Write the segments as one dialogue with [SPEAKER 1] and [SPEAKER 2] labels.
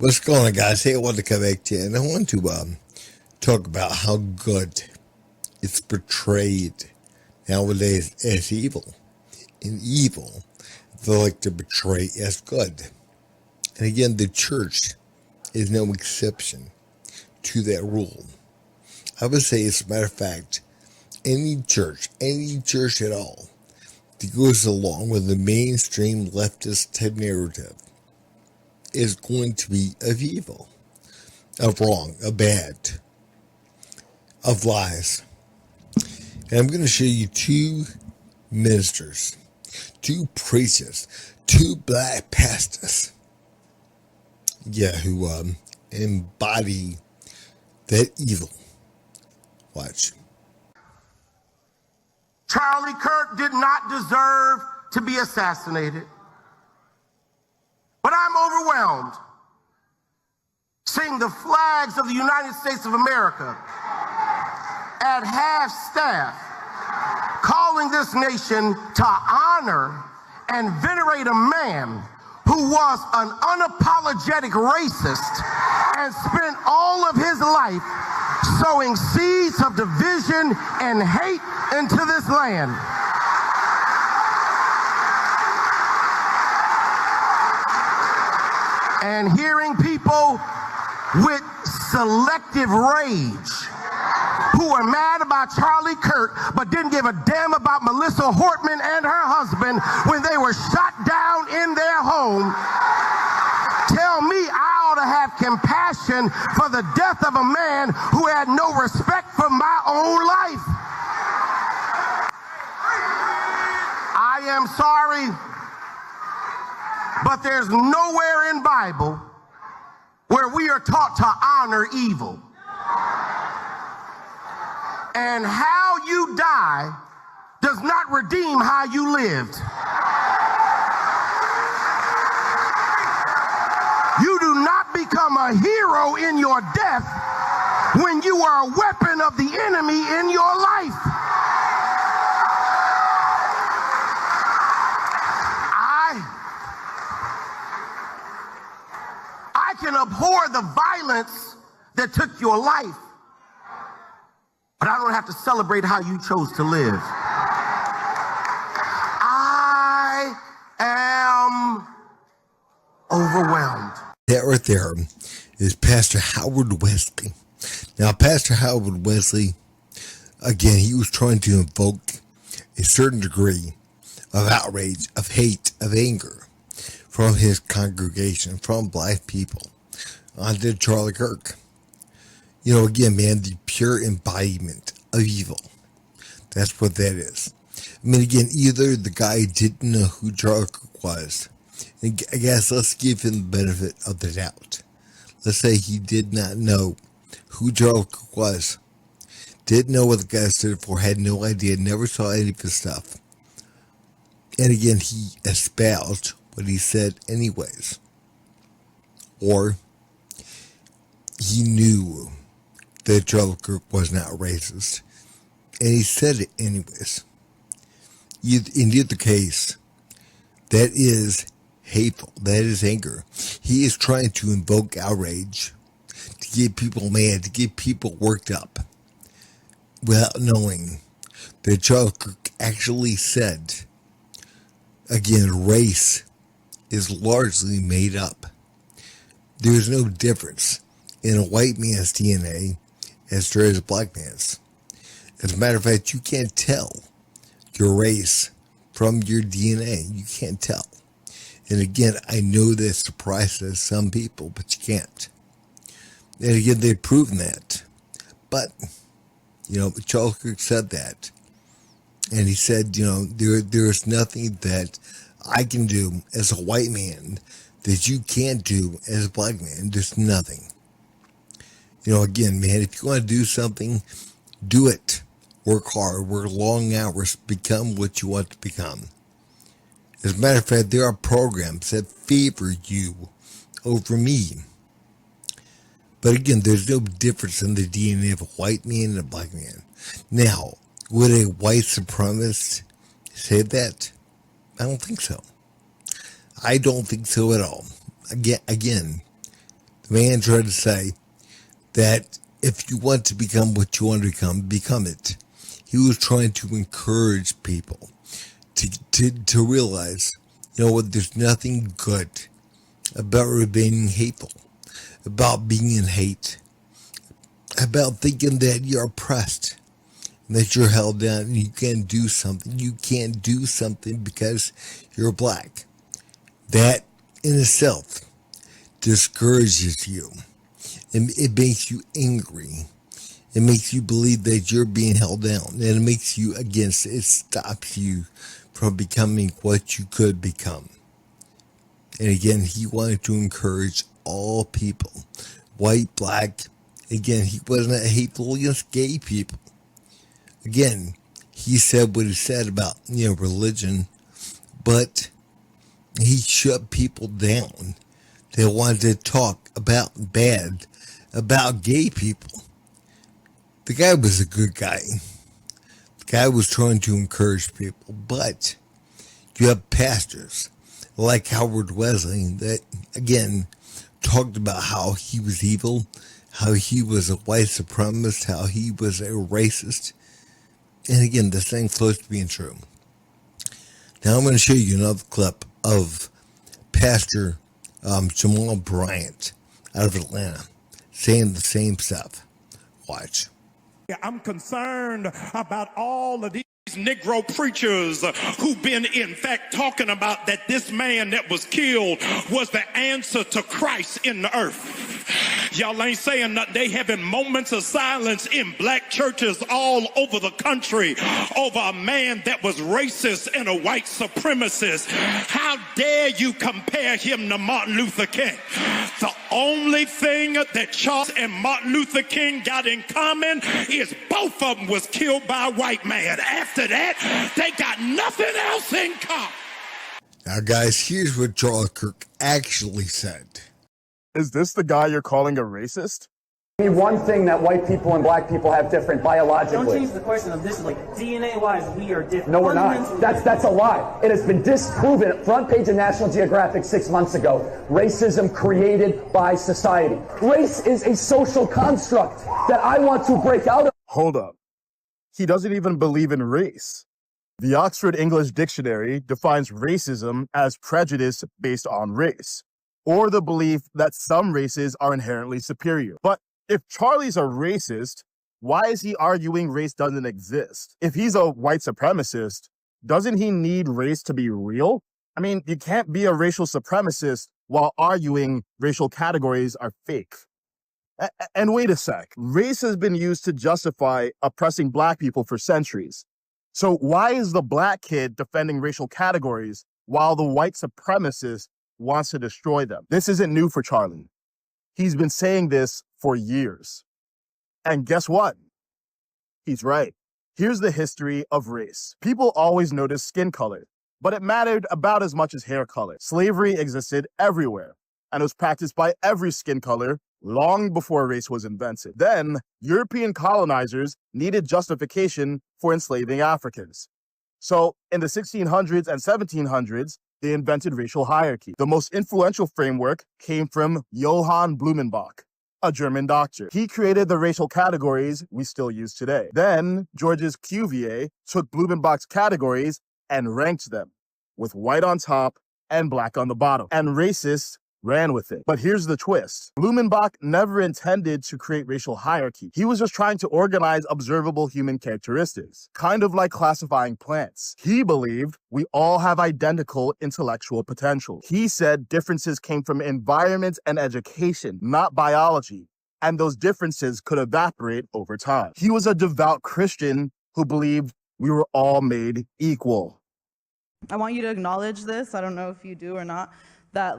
[SPEAKER 1] What's going on, guys? Hey, I wanted to come back to you, and I want to talk about how good it's portrayed nowadays as evil. And evil, they like to portray as good. And again, the church is no exception to that rule. I would say, as a matter of fact, any church at all, that goes along with the mainstream leftist type narrative is going to be of evil, of wrong, of bad, of lies. And I'm going to show you two ministers, two preachers, two black pastors, who embody that evil. Watch.
[SPEAKER 2] Charlie Kirk did not deserve to be assassinated. But I'm overwhelmed seeing the flags of the United States of America at half-staff calling this nation to honor and venerate a man who was an unapologetic racist and spent all of his life sowing seeds of division and hate into this land. And hearing people with selective rage who are mad about Charlie Kirk but didn't give a damn about Melissa Hortman and her husband when they were shot down in their home tell me I ought to have compassion for the death of a man who had no respect for my own life. I am sorry, but there's nowhere in Bible where we are taught to honor evil. And how you die does not redeem how you lived. You do not become a hero in your death when you are a weapon of the enemy in your life. I can abhor the violence that took your life, but I don't have to celebrate how you chose to live. I am overwhelmed.
[SPEAKER 1] That right there is Pastor Howard Wesley. Now, Pastor Howard Wesley, again, he was trying to invoke a certain degree of outrage, of hate, of anger from his congregation, from black people, onto Charlie Kirk. You know, again, man, the pure embodiment of evil. That's what that is. I mean, again, either the guy didn't know who Charlie Kirk was, and I guess let's give him the benefit of the doubt. Let's say he did not know who Charlie Kirk was, didn't know what the guy stood for, had no idea, never saw any of his stuff. And again, he espoused what he said anyways. Or he knew that Charlie Kirk was not racist, and he said it anyways. In either case, that is hateful. That is anger. He is trying to invoke outrage, to get people mad, to get people worked up, without knowing that Charlie Kirk actually said, again, race is largely made up. There's no difference in a white man's DNA as there is a black man's. As a matter of fact, you can't tell your race from your DNA. You can't tell. And again, I know that surprises some people, but you can't. And again, they've proven that. But, Charles Kirk said that. And he said, there's nothing that I can do as a white man that you can't do as a black man. There's nothing. Again, man, if you want to do something, do it. Work hard, work long hours, become what you want to become. As a matter of fact, there are programs that favor you over me. But again, there's no difference in the DNA of a white man and a black man. Now, would a white supremacist say that? I don't think so. I don't think so at all. Again, The man tried to say that if you want to become what you want to become it. He was trying to encourage people to realize, you know what, there's nothing good about remaining hateful, about being in hate, about thinking that you're oppressed, that you're held down and you can't do something. You can't do something because you're black. That in itself discourages you. And it makes you angry. It makes you believe that you're being held down. And it makes you against it. It stops you from becoming what you could become. And again, he wanted to encourage all people, white, black. Again, he wasn't hateful against gay people. Again, he said what he said about, religion, but he shut people down. They wanted to talk about bad about gay people. The guy was a good guy. The guy was trying to encourage people, but you have pastors like Howard Wesley that, again, talked about how he was evil, how he was a white supremacist, how he was a racist. And again, this thing close to being true. Now I'm going to show you another clip of Pastor Jamal Bryant out of Atlanta saying the same stuff. Watch.
[SPEAKER 3] I'm concerned about all of these Negro preachers who've been, in fact, talking about that this man that was killed was the answer to Christ in the earth. Y'all ain't saying nothing. They having moments of silence in black churches all over the country over a man that was racist and a white supremacist. How dare you compare him to Martin Luther King? The only thing that Charles and Martin Luther King got in common is both of them was killed by a white man. After that, they got nothing else in common.
[SPEAKER 1] Now, guys, here's what Charles Kirk actually said.
[SPEAKER 4] Is this the guy you're calling a racist?
[SPEAKER 5] One thing that white people and black people have different biologically.
[SPEAKER 6] Don't change the question of this, like DNA-wise, we are different.
[SPEAKER 5] No, we're not. That's a lie. It has been disproven. Front page of National Geographic 6 months ago. Racism created by society. Race is a social construct that I want to break out of.
[SPEAKER 4] Hold up. He doesn't even believe in race. The Oxford English Dictionary defines racism as prejudice based on race, or the belief that some races are inherently superior. But if Charlie's a racist, why is he arguing race doesn't exist? If he's a white supremacist, doesn't he need race to be real? I mean, you can't be a racial supremacist while arguing racial categories are fake. And wait a sec, race has been used to justify oppressing black people for centuries. So why is the black kid defending racial categories while the white supremacist wants to destroy them? This isn't new for Charlie. He's been saying this for years. And guess what? He's right. Here's the history of race. People always noticed skin color, but it mattered about as much as hair color. Slavery existed everywhere, and it was practiced by every skin color long before race was invented. Then, European colonizers needed justification for enslaving Africans. So, in the 1600s and 1700s, they invented racial hierarchy. The most influential framework came from Johann Blumenbach, a German doctor. He created the racial categories we still use today. Then, Georges Cuvier took Blumenbach's categories and ranked them, with white on top and black on the bottom. And racists ran with it. But here's the twist. Blumenbach never intended to create racial hierarchy. He was just trying to organize observable human characteristics, kind of like classifying plants. He believed we all have identical intellectual potential. He said differences came from environment and education, not biology, and those differences could evaporate over time. He was a devout Christian who believed we were all made equal.
[SPEAKER 7] I want you to acknowledge this. I don't know if you do or not, that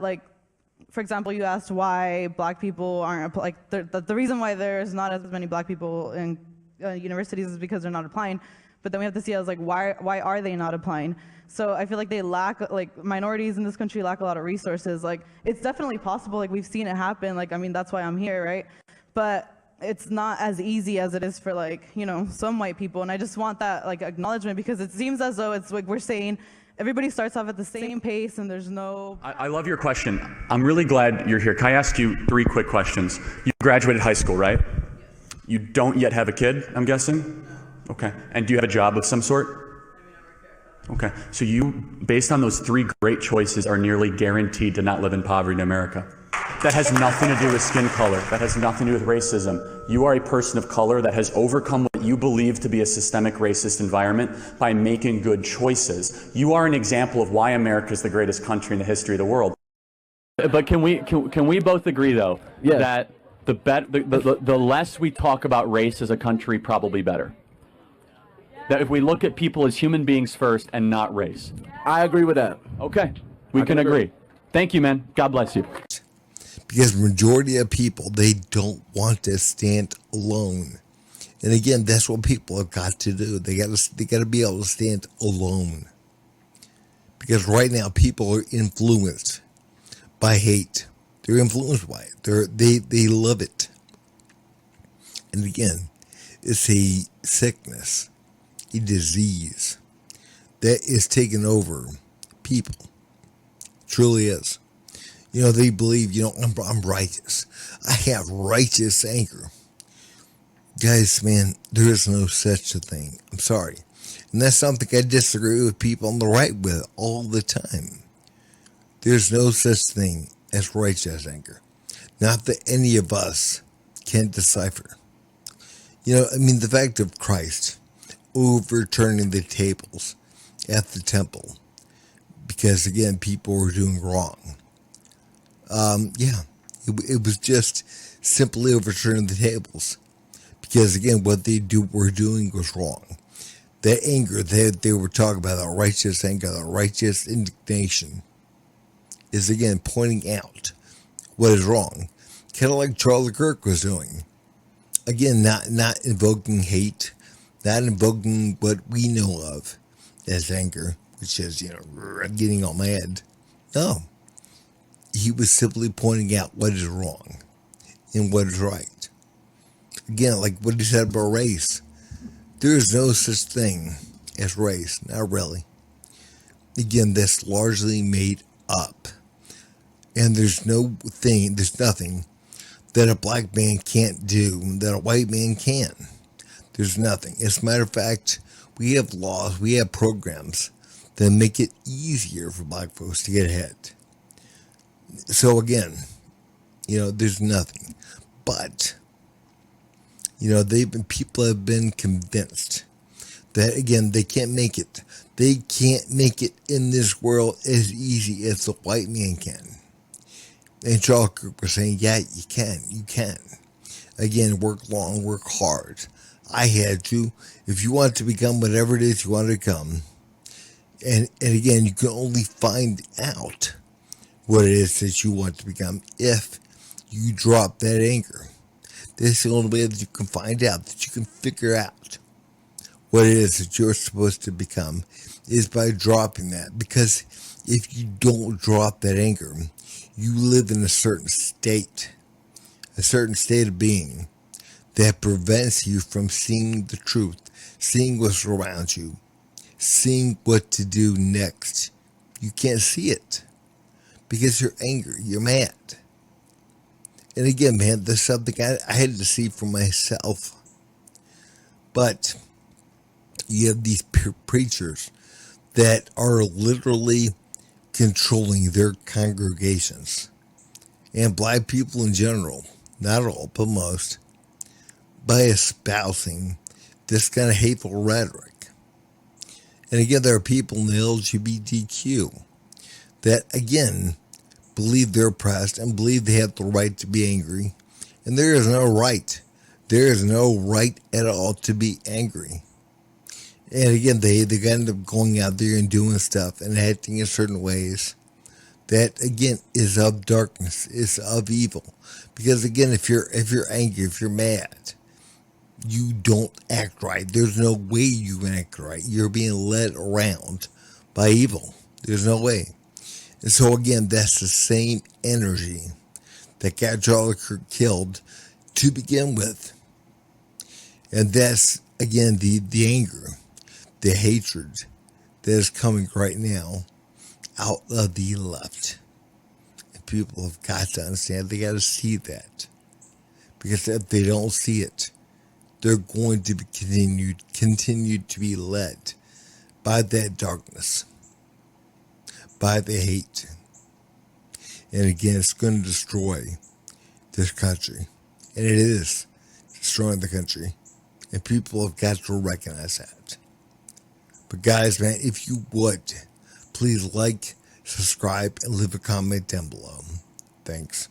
[SPEAKER 7] for example, you asked why black people aren't, the reason why there's not as many black people in universities is because they're not applying. But then we have to see as why are they not applying? So I feel like they lack, minorities in this country lack a lot of resources. It's definitely possible, we've seen it happen. That's why I'm here, right? But it's not as easy as it is for some white people. And I just want that acknowledgement, because it seems as though it's we're saying everybody starts off at the same pace, and there's no.
[SPEAKER 8] I love your question. I'm really glad you're here. Can I ask you 3 quick questions? You graduated high school, right? You don't yet have a kid, I'm guessing? Okay. And do you have a job of some sort? Okay. So you, based on those 3 great choices, are nearly guaranteed to not live in poverty in America. That has nothing to do with skin color. That has nothing to do with racism. You are a person of color that has overcome what you believe to be a systemic racist environment by making good choices. You are an example of why America is the greatest country in the history of the world.
[SPEAKER 9] But can we both agree, though, that the less we talk about race as a country, probably better? That if we look at people as human beings first and not race.
[SPEAKER 10] I agree with that.
[SPEAKER 9] Okay, we can agree. Thank you, man. God bless you.
[SPEAKER 1] Because the majority of people, they don't want to stand alone. And again, that's what people have got to do. They got to be able to stand alone. Because right now, people are influenced by hate. They're influenced by it. They love it. And again, it's a sickness, a disease that is taking over people. It truly is. You know, they believe, you know, I'm righteous. I have righteous anger. Guys, man, there is no such a thing. I'm sorry. And that's something I disagree with people on the right with all the time. There's no such thing as righteous anger. Not that any of us can decipher. You know, I mean, the fact of Christ overturning the tables at the temple because, again, people were doing wrong. It was just simply overturning the tables because, again, what were doing was wrong. That anger that they were talking about, that righteous anger, that righteous indignation, is again pointing out what is wrong, kind of like Charlie Kirk was doing. Again, not invoking hate, not invoking what we know of as anger, which is, you know, getting all mad. No. He was simply pointing out what is wrong and what is right. Again, like what he said about race. There is no such thing as race. Not really. Again, that's largely made up. And there's nothing that a black man can't do that a white man can. There's nothing. As a matter of fact, we have laws, we have programs that make it easier for black folks to get ahead. So again, you know, there's nothing. But, you know, people have been convinced that, again, they can't make it. They can't make it in this world as easy as the white man can. And Charles Kirk was saying, yeah, you can. Again, work long, work hard. I had to. If you want to become whatever it is you want to become, and again, you can only find out what it is that you want to become if you drop that anger. This is the only way that you can find out, that you can figure out what it is that you're supposed to become, is by dropping that. Because if you don't drop that anger, you live in a certain state of being that prevents you from seeing the truth, seeing what's around you, seeing what to do next. You can't see it because you're angry, you're mad. And again, man, there's something I had to see for myself. But you have these preachers that are literally controlling their congregations, and black people in general, not all, but most, by espousing this kind of hateful rhetoric. And again, there are people in the LGBTQ that, again, believe they're oppressed and believe they have the right to be angry. And there is no right. There is no right at all to be angry. And again, they end up going out there and doing stuff and acting in certain ways that, again, is of darkness, is of evil. Because again, if you're angry, if you're mad, you don't act right. There's no way you can act right. You're being led around by evil. There's no way. And so again, that's the same energy that got Charlie Kirk killed to begin with. And that's, again, the anger, the hatred that is coming right now out of the left. And people have got to understand, they got to see that. Because if they don't see it, they're going to be continued to be led by that darkness, by the hate. And again, it's going to destroy this country. And it is destroying the country. And people have got to recognize that. But guys, man, if you would, please like, subscribe, and leave a comment down below. Thanks.